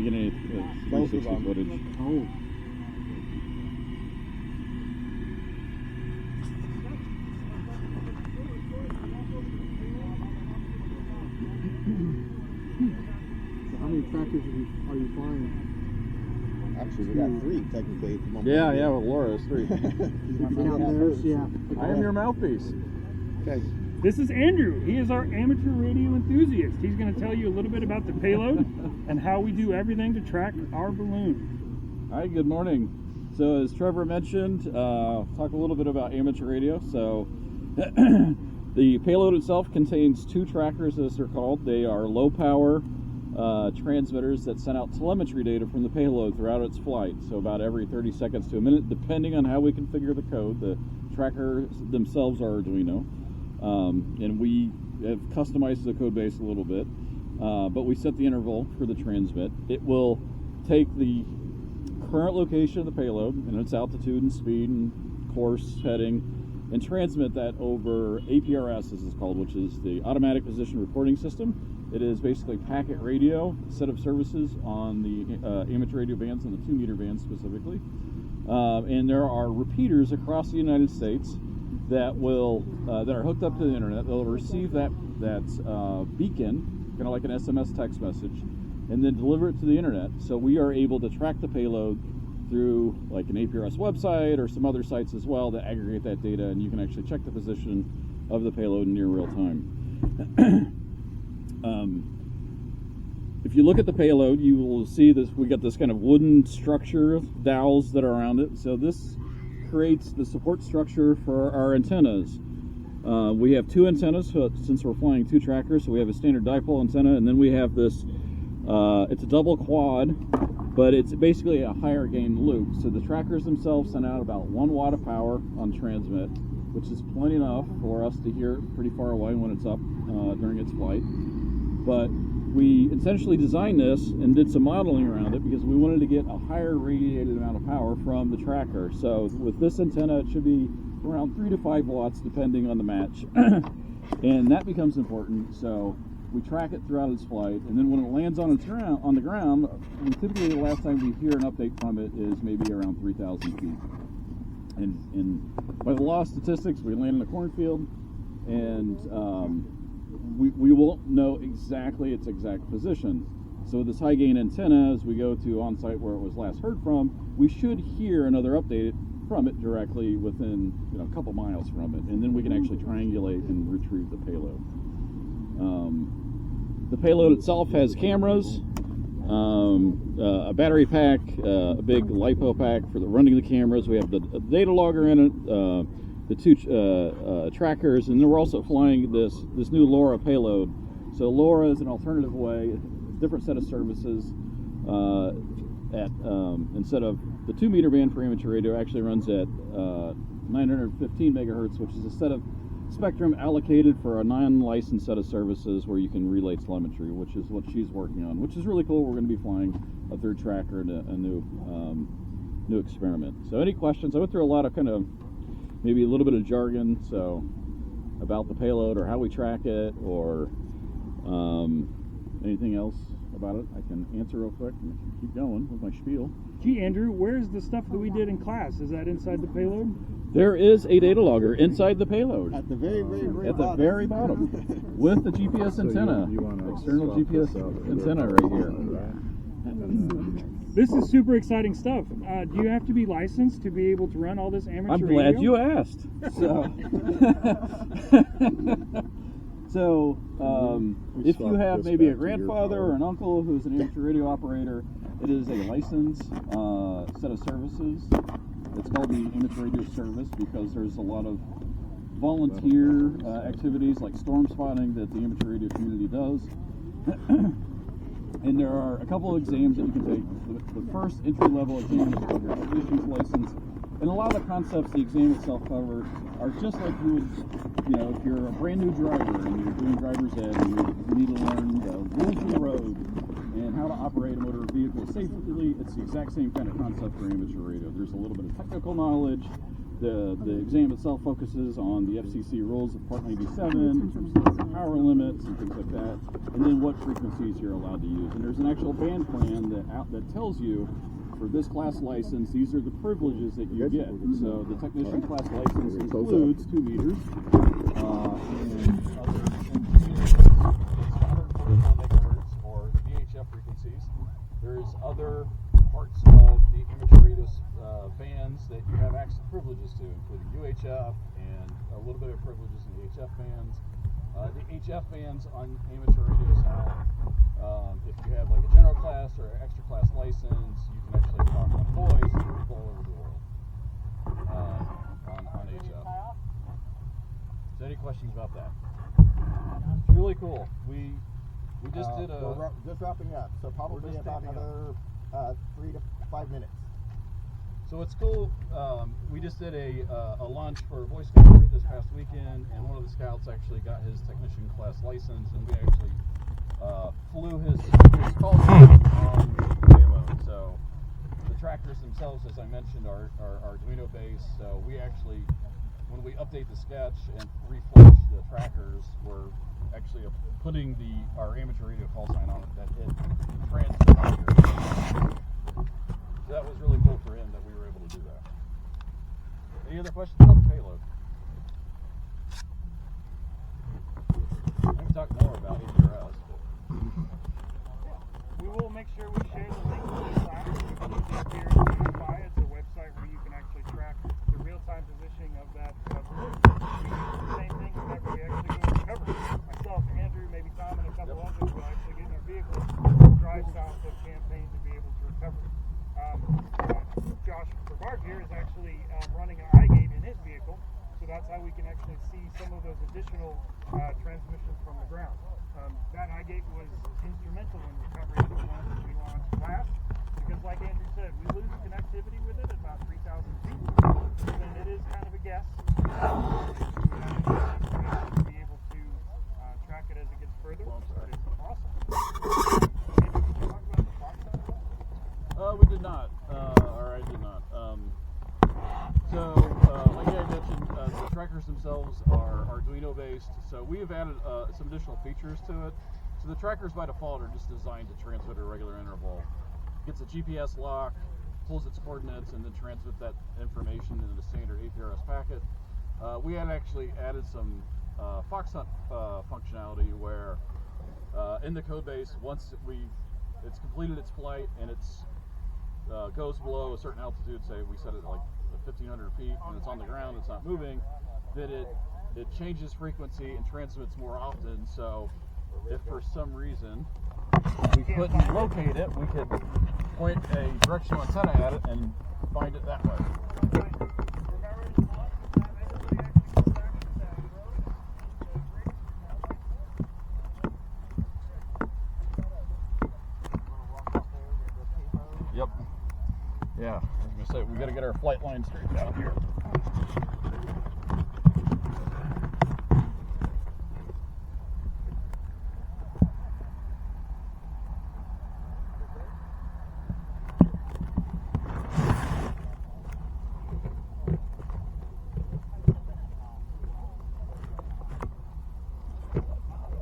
get any 360 footage. Oh. So how many trackers are you flying? Actually, we got 3 technically. At the moment. Yeah, with LoRa, it's 3. I am your mouthpiece. Okay. This is Andrew. He is our amateur radio enthusiast. He's going to tell you a little bit about the payload and how we do everything to track our balloon. Hi, good morning. So as Trevor mentioned, talk a little bit about amateur radio. So the payload itself contains 2 trackers, as they're called. They are low power transmitters that send out telemetry data from the payload throughout its flight. So about every 30 seconds to a minute, depending on how we configure the code. The trackers themselves are Arduino. And we have customized the code base a little bit, but we set the interval for the transmit. It will take the current location of the payload and its altitude and speed and course heading and transmit that over APRS, as it's called, which is the Automatic Position Reporting System. It is basically packet radio, set of services on the amateur radio bands and the 2-meter bands specifically. And there are repeaters across the United States that will that are hooked up to the internet. They'll receive that beacon, kind of like an SMS text message, and then deliver it to the internet. So we are able to track the payload through like an APRS website or some other sites as well that aggregate that data, and you can actually check the position of the payload in near real time. If you look at the payload, you will see this. We got this kind of wooden structure, dowels that are around it. So this creates the support structure for our antennas. We have 2 antennas since we're flying 2 trackers. So we have a standard dipole antenna, and then we have this. It's a double quad, but it's basically a higher gain loop. So the trackers themselves send out about 1 watt of power on transmit, which is plenty enough for us to hear it pretty far away when it's up during its flight. But we essentially designed this and did some modeling around it because we wanted to get a higher radiated amount of power from the tracker. So with this antenna, it should be around 3 to 5 watts depending on the match. And that becomes important. So we track it throughout its flight, and then when it lands on the ground, typically the last time we hear an update from it is maybe around 3,000 feet. And by the law of statistics, we land in a cornfield, and we won't know exactly its exact position. So this high gain antenna, as we go to on site where it was last heard from, we should hear another update from it directly within a couple miles from it, and then we can actually triangulate and retrieve the payload. The payload itself has cameras, a battery pack, a big LiPo pack for running the cameras. We have the data logger in it, the 2 trackers, and then we're also flying this new LoRa payload. So LoRa is an alternative way, a different set of services. Instead of the 2-meter band for amateur radio, actually runs at 915 megahertz, which is a set of spectrum allocated for a non-licensed set of services where you can relay telemetry, which is what she's working on, which is really cool. We're going to be flying a 3rd tracker and a new experiment. So any questions? I went through a lot of kind of maybe a little bit of jargon, so about the payload or how we track it or anything else about it. I can answer real quick and keep going with my spiel. Gee, Andrew, where's the stuff that we did in class? Is that inside the payload? There is a data logger inside the payload. At the very very bottom. With the GPS antenna. External GPS antenna right here. This is super exciting stuff. Do you have to be licensed to be able to run all this amateur radio? I'm glad you asked. So, if you have maybe a grandfather or an uncle who's an amateur radio operator, it is a licensed set of services. It's called the Amateur Radio Service because there's a lot of volunteer activities like storm spotting that the amateur radio community does. And there are a couple of exams that you can take. The first entry-level exam is called your technician's license. And a lot of the concepts the exam itself covers are just like you would, if you're a brand new driver and you're doing driver's ed and you need to learn the rules of the road and how to operate a motor vehicle safely, it's the exact same kind of concept for amateur radio. There's a little bit of technical knowledge, The exam itself focuses on the FCC rules of Part 97 in terms of power limits and things like that, and then what frequencies you're allowed to use. And there's an actual band plan that tells you, for this class license, these are the privileges that you get. So the technician class license includes 2 meters, and other megahertz or VHF frequencies. There's other parts of the amateur radio bands that you have access privileges to, including UHF and a little bit of privileges in the HF bands. The HF bands on amateur radios have, if you have like a general class or extra class license, you can actually talk on voice to people all over the world on HF. So any questions about that? It's really cool. We just did a... We're just wrapping up, so probably about another 3 to 5 minutes. So it's cool. We just did a launch for a Boy Scout group this past weekend, and one of the scouts actually got his technician class license, and we actually flew his call sign on the payload. So the trackers themselves, as I mentioned, are Arduino based. So we actually, when we update the sketch and refresh the trackers, we're actually putting our amateur radio call sign on it that it transmits. So that was really cool for him that we were able to do that. Any other questions about the payload? I can talk more about APRS. We will make sure we share the link to the class. You can use it here to verify. It's a website where you can actually track the real-time positioning of that balloon. We use the same thing whenever we actually go recovery. Myself, Andrew, maybe Tom, and a couple others will actually get in our vehicles, drive south of Champaign to be able to recover. Josh Brevard here is actually running an iGate in his vehicle, so that's how we can actually see some of those additional transmissions from the ground. That iGate was instrumental in recovering the ones that we launched last, because like Andrew said, we lose connectivity with it at about 3,000 feet, and it is kind of a guess. We have to be able to track it as it gets further. It's awesome. We did not, or I did not. Like I mentioned, the trackers themselves are Arduino based, so we have added some additional features to it. So the trackers by default are just designed to transmit at a regular interval. Gets a GPS lock, pulls its coordinates, and then transmits that information into the standard APRS packet. We had actually added some Fox Hunt functionality where in the code base, once it's completed its flight and it's goes below a certain altitude, say we set it like 1,500 feet, and it's on the ground, it's not moving, then it changes frequency and transmits more often. So if for some reason we couldn't locate it, we could point a directional antenna at it and find it that way. Yep. Yeah, I was gonna say we got to get our flight line straightened out here.